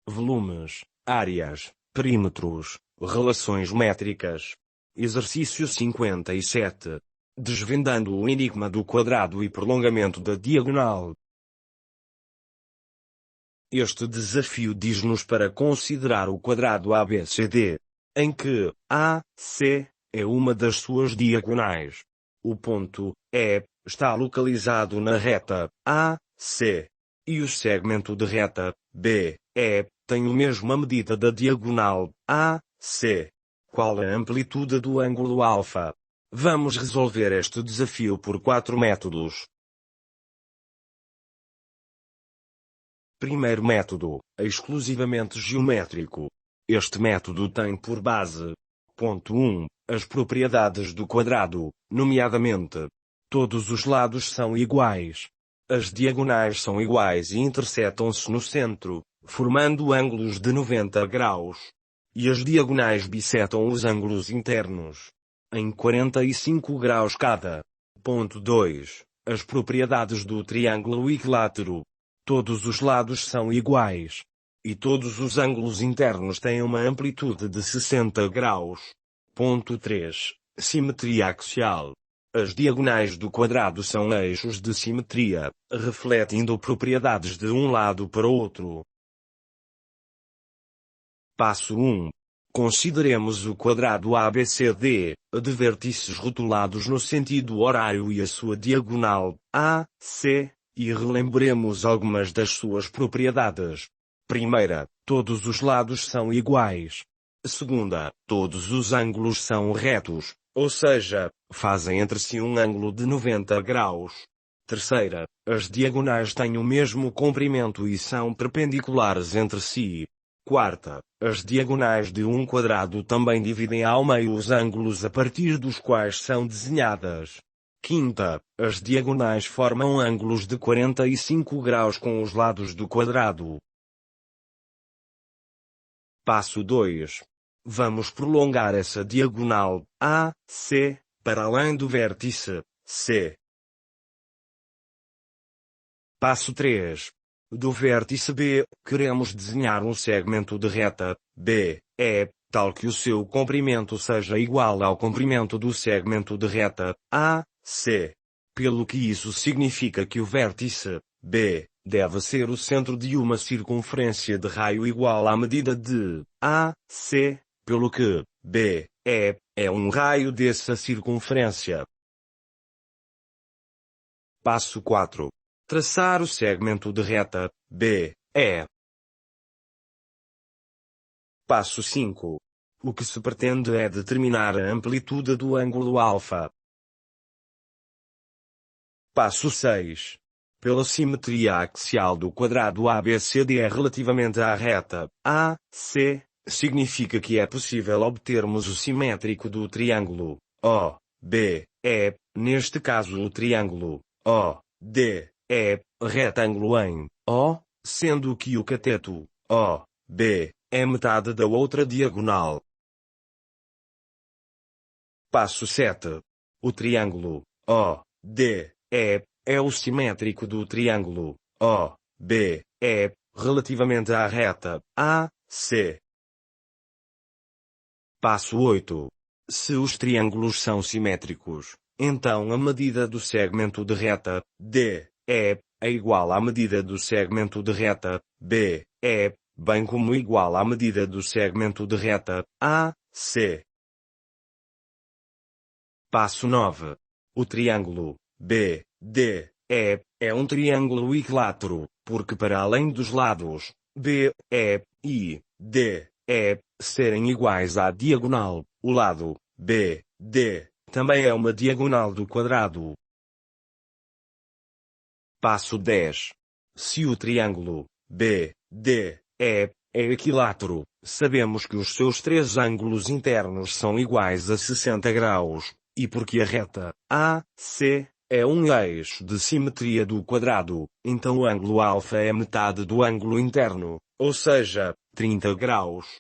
volumes, áreas, perímetros, relações métricas. Exercício 57. Desvendando o enigma do quadrado e prolongamento da diagonal. Este desafio diz-nos para considerar o quadrado ABCD, em que AC é uma das suas diagonais. O ponto E está localizado na reta AC, e o segmento de reta BE tem a mesma medida da diagonal AC. Qual a amplitude do ângulo alfa? Vamos resolver este desafio por 4 métodos. Primeiro método, exclusivamente geométrico. Este método tem por base: ponto 1. As propriedades do quadrado, nomeadamente, todos os lados são iguais. As diagonais são iguais e intersetam-se no centro, formando ângulos de 90 graus. E as diagonais bissetam os ângulos internos em 45 graus cada. Ponto 2. As propriedades do triângulo equilátero. Todos os lados são iguais. E todos os ângulos internos têm uma amplitude de 60 graus. Ponto 3. Simetria axial. As diagonais do quadrado são eixos de simetria, refletindo propriedades de um lado para o outro. Passo 1. Consideremos o quadrado ABCD, de vértices rotulados no sentido horário e a sua diagonal, AC, e relembremos algumas das suas propriedades. Primeira, todos os lados são iguais. Segunda, todos os ângulos são retos, ou seja, fazem entre si um ângulo de 90 graus. Terceira, as diagonais têm o mesmo comprimento e são perpendiculares entre si. Quarta, as diagonais de um quadrado também dividem ao meio os ângulos a partir dos quais são desenhadas. Quinta, as diagonais formam ângulos de 45 graus com os lados do quadrado. Passo 2. Vamos prolongar essa diagonal AC para além do vértice C. Passo 3. Do vértice B, queremos desenhar um segmento de reta BE, tal que o seu comprimento seja igual ao comprimento do segmento de reta AC. Pelo que isso significa que o vértice B deve ser o centro de uma circunferência de raio igual à medida de AC, pelo que BE é um raio dessa circunferência. Passo 4. Traçar o segmento de reta BE. Passo 5. O que se pretende é determinar a amplitude do ângulo alfa. Passo 6. Pela simetria axial do quadrado ABCD relativamente à reta AC, significa que é possível obtermos o simétrico do triângulo OBE, neste caso o triângulo ODE, retângulo em O, sendo que o cateto OB é metade da outra diagonal. Passo 7. O triângulo ODE é o simétrico do triângulo OBE relativamente à reta AC. Passo 8. Se os triângulos são simétricos, então a medida do segmento de reta DE é igual à medida do segmento de reta BE, bem como igual à medida do segmento de reta AC. Passo 9. O triângulo BD é um triângulo equilátero, porque para além dos lados BE e DE serem iguais à diagonal, o lado BD também é uma diagonal do quadrado. Passo 10. Se o triângulo BD é equilátero, sabemos que os seus três ângulos internos são iguais a 60 graus, e porque a reta AC é um eixo de simetria do quadrado, então o ângulo alfa é metade do ângulo interno, ou seja, 30 graus.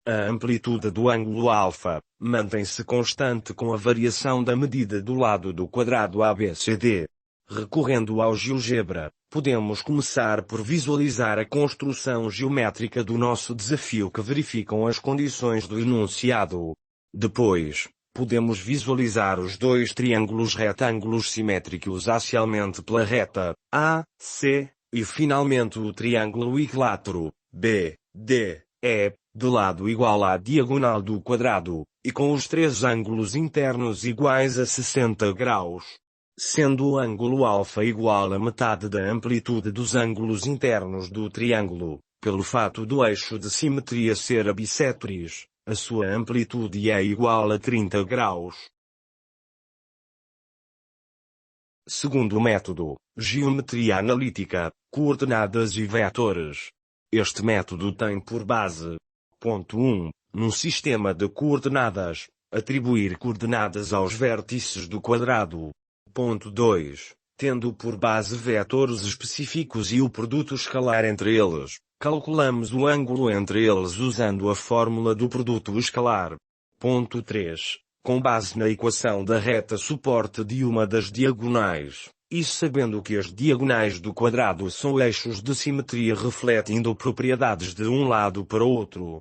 A amplitude do ângulo alfa mantém-se constante com a variação da medida do lado do quadrado ABCD. Recorrendo ao GeoGebra, podemos começar por visualizar a construção geométrica do nosso desafio que verificam as condições do enunciado. Depois, podemos visualizar os dois triângulos retângulos simétricos axialmente pela reta A, C, e finalmente o triângulo equilátero B, D, E, de lado igual à diagonal do quadrado, e com os três ângulos internos iguais a 60 graus. Sendo o ângulo alfa igual a metade da amplitude dos ângulos internos do triângulo, pelo fato do eixo de simetria ser a bissétris, a sua amplitude é igual a 30 graus. Segundo método, geometria analítica, coordenadas e vetores. Este método tem por base: ponto 1. Num sistema de coordenadas, atribuir coordenadas aos vértices do quadrado. Ponto 2. Tendo por base vetores específicos e o produto escalar entre eles, calculamos o ângulo entre eles usando a fórmula do produto escalar. Ponto 3. Com base na equação da reta suporte de uma das diagonais, e sabendo que as diagonais do quadrado são eixos de simetria refletindo propriedades de um lado para outro.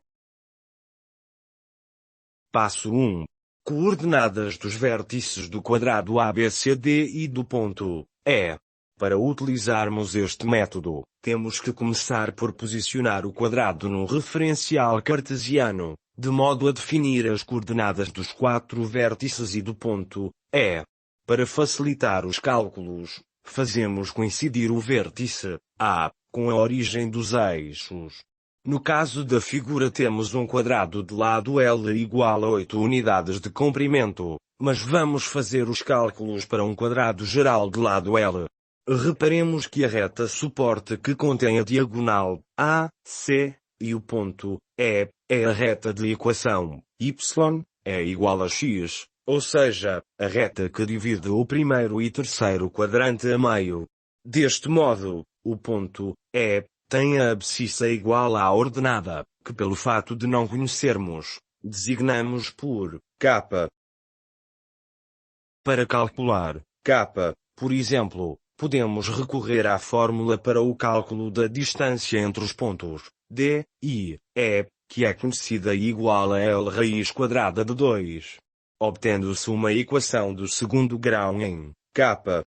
Passo 1. Coordenadas dos vértices do quadrado ABCD e do ponto E. Para utilizarmos este método, temos que começar por posicionar o quadrado no referencial cartesiano, de modo a definir as coordenadas dos quatro vértices e do ponto E. Para facilitar os cálculos, fazemos coincidir o vértice A com a origem dos eixos. No caso da figura temos um quadrado de lado L igual a 8 unidades de comprimento, mas vamos fazer os cálculos para um quadrado geral de lado L. Reparemos que a reta suporte que contém a diagonal A, C, e o ponto E, é a reta de equação y é igual a x, ou seja, a reta que divide o primeiro e terceiro quadrante a meio. Deste modo, o ponto E tem a abscissa igual à ordenada, que pelo fato de não conhecermos, designamos por k. Para calcular k, por exemplo, podemos recorrer à fórmula para o cálculo da distância entre os pontos D e E, que é conhecida igual a L raiz quadrada de 2. Obtendo-se uma equação do segundo grau em k.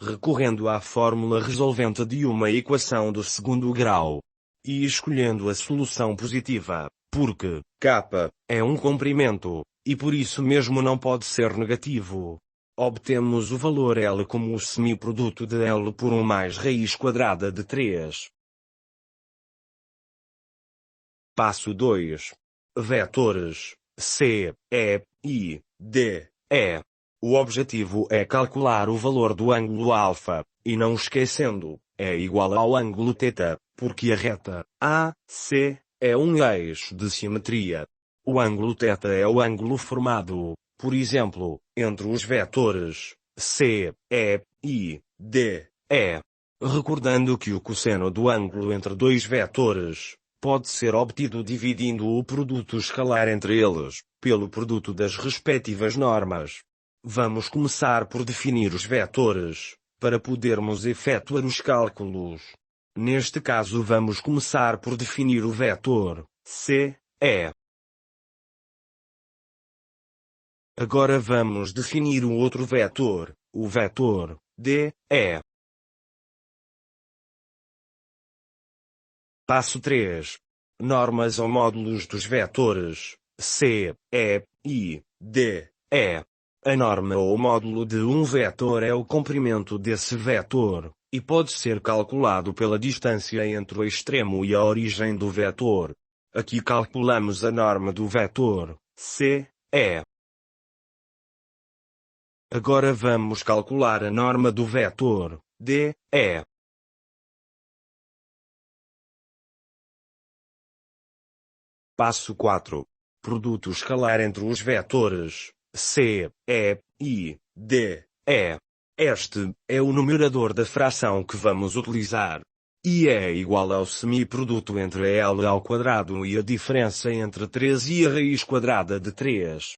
Recorrendo à fórmula resolvente de uma equação do segundo grau, e escolhendo a solução positiva, porque k é um comprimento, e por isso mesmo não pode ser negativo, obtemos o valor L como o semiproduto de L por 1 mais raiz quadrada de 3. Passo 2. Vetores C, E, I, D, E. O objetivo é calcular o valor do ângulo alfa, e não esquecendo, é igual ao ângulo θ, porque a reta AC é um eixo de simetria. O ângulo θ é o ângulo formado, por exemplo, entre os vetores C, E, I, D, E. Recordando que o cosseno do ângulo entre dois vetores pode ser obtido dividindo o produto escalar entre eles, pelo produto das respectivas normas. Vamos começar por definir os vetores, para podermos efetuar os cálculos. Neste caso vamos começar por definir o vetor C, E. Agora vamos definir o outro vetor, o vetor D, E. Passo 3. Normas ou módulos dos vetores C, E, I, D, E. A norma ou módulo de um vetor é o comprimento desse vetor, e pode ser calculado pela distância entre o extremo e a origem do vetor. Aqui calculamos a norma do vetor C, E. Agora vamos calcular a norma do vetor D, E. Passo 4. Produto escalar entre os vetores C, E, I, D, E. Este é o numerador da fração que vamos utilizar. I é igual ao semiproduto entre L ao quadrado e a diferença entre 3 e a raiz quadrada de 3.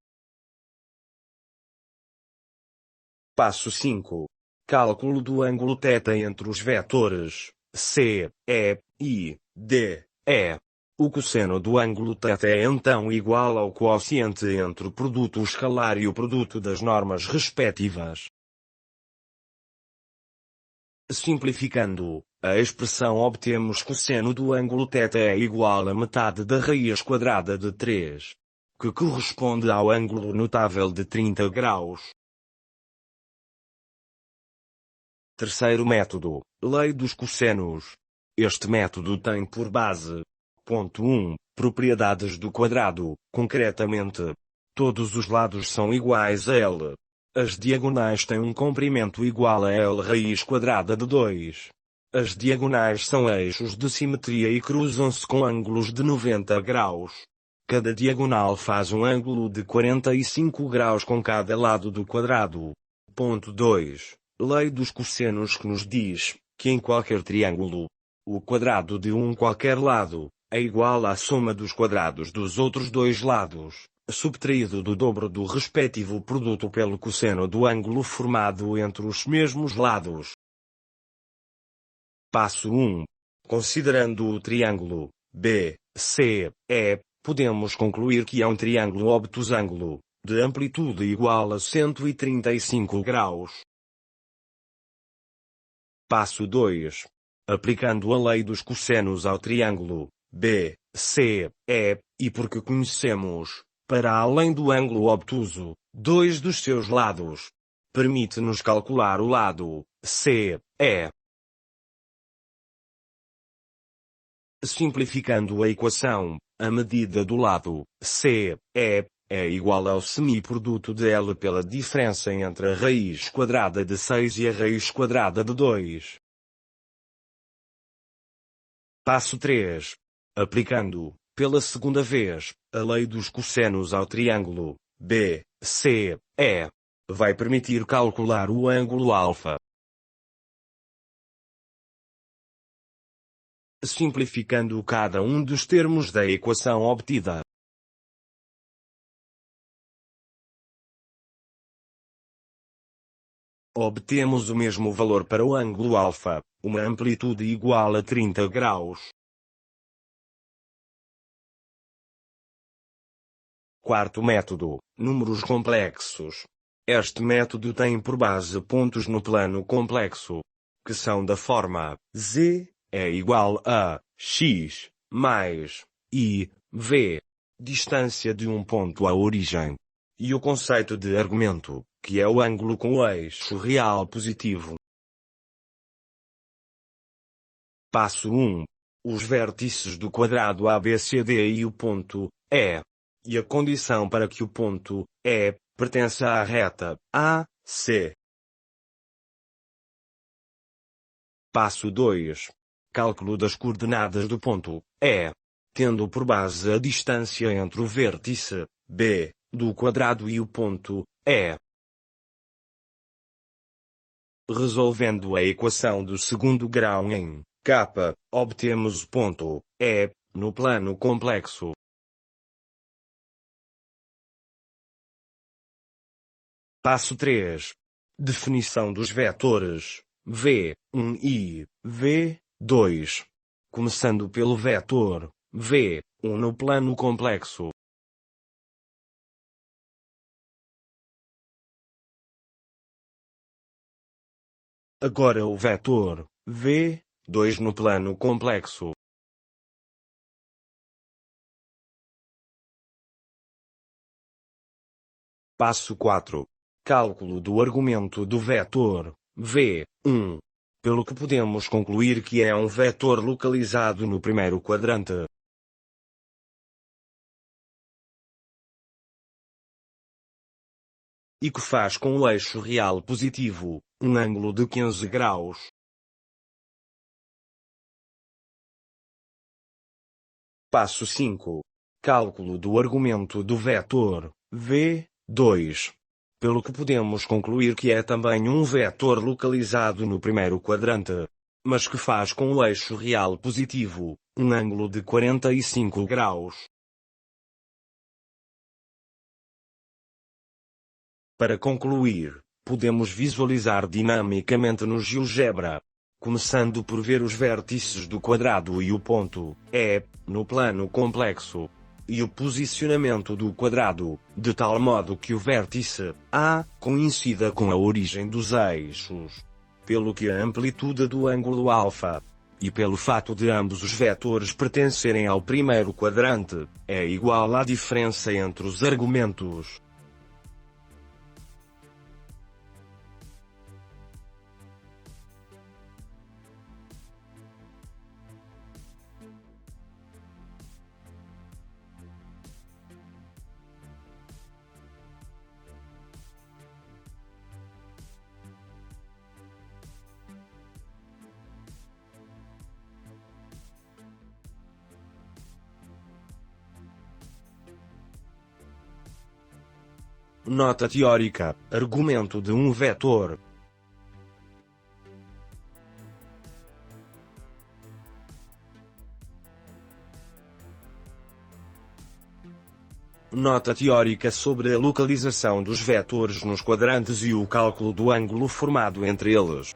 Passo 5. Cálculo do ângulo θ entre os vetores C, E, I, D, E. O cosseno do ângulo θ é então igual ao quociente entre o produto escalar e o produto das normas respectivas. Simplificando, a expressão obtemos cosseno do ângulo θ é igual a metade da raiz quadrada de 3, que corresponde ao ângulo notável de 30 graus. Terceiro método, lei dos cossenos. Este método tem por base: ponto 1. Propriedades do quadrado. Concretamente, todos os lados são iguais a L. As diagonais têm um comprimento igual a L raiz quadrada de 2. As diagonais são eixos de simetria e cruzam-se com ângulos de 90 graus. Cada diagonal faz um ângulo de 45 graus com cada lado do quadrado. Ponto 2. Lei dos cossenos, que nos diz que em qualquer triângulo, o quadrado de um qualquer lado é igual à soma dos quadrados dos outros dois lados, subtraído do dobro do respectivo produto pelo cosseno do ângulo formado entre os mesmos lados. Passo 1. Considerando o triângulo B, C, E, podemos concluir que é um triângulo obtusângulo, de amplitude igual a 135 graus. Passo 2. Aplicando a lei dos cossenos ao triângulo B, C, E, e porque conhecemos, para além do ângulo obtuso, dois dos seus lados, permite-nos calcular o lado C, E. Simplificando a equação, a medida do lado C, E, é igual ao semiproduto de L pela diferença entre a raiz quadrada de 6 e a raiz quadrada de 2. Passo 3. Aplicando, pela segunda vez, a lei dos cossenos ao triângulo B, C, E, vai permitir calcular o ângulo alfa. Simplificando cada um dos termos da equação obtida, obtemos o mesmo valor para o ângulo alfa, uma amplitude igual a 30 graus. Quarto método, números complexos. Este método tem por base pontos no plano complexo, que são da forma z é igual a x mais i, v, distância de um ponto à origem, e o conceito de argumento, que é o ângulo com o eixo real positivo. Passo 1. Os vértices do quadrado ABCD e o ponto E. E a condição para que o ponto E pertença à reta AC. Passo 2. Cálculo das coordenadas do ponto E, tendo por base a distância entre o vértice B do quadrado e o ponto E. Resolvendo a equação do segundo grau em K, obtemos o ponto E no plano complexo. Passo 3. Definição dos vetores V1 e V2. Começando pelo vetor V1 no plano complexo. Agora o vetor V2 no plano complexo. Passo 4. Cálculo do argumento do vetor V1. Pelo que podemos concluir que é um vetor localizado no primeiro quadrante. E que faz com o eixo real positivo um ângulo de 15 graus. Passo 5. Cálculo do argumento do vetor V2. Pelo que podemos concluir que é também um vetor localizado no primeiro quadrante, mas que faz com o eixo real positivo um ângulo de 45 graus. Para concluir, podemos visualizar dinamicamente no GeoGebra. Começando por ver os vértices do quadrado e o ponto E, no plano complexo, e o posicionamento do quadrado, de tal modo que o vértice A coincida com a origem dos eixos. Pelo que a amplitude do ângulo alfa, e pelo fato de ambos os vetores pertencerem ao primeiro quadrante, é igual à diferença entre os argumentos. Nota teórica: argumento de um vetor. Nota teórica sobre a localização dos vetores nos quadrantes e o cálculo do ângulo formado entre eles.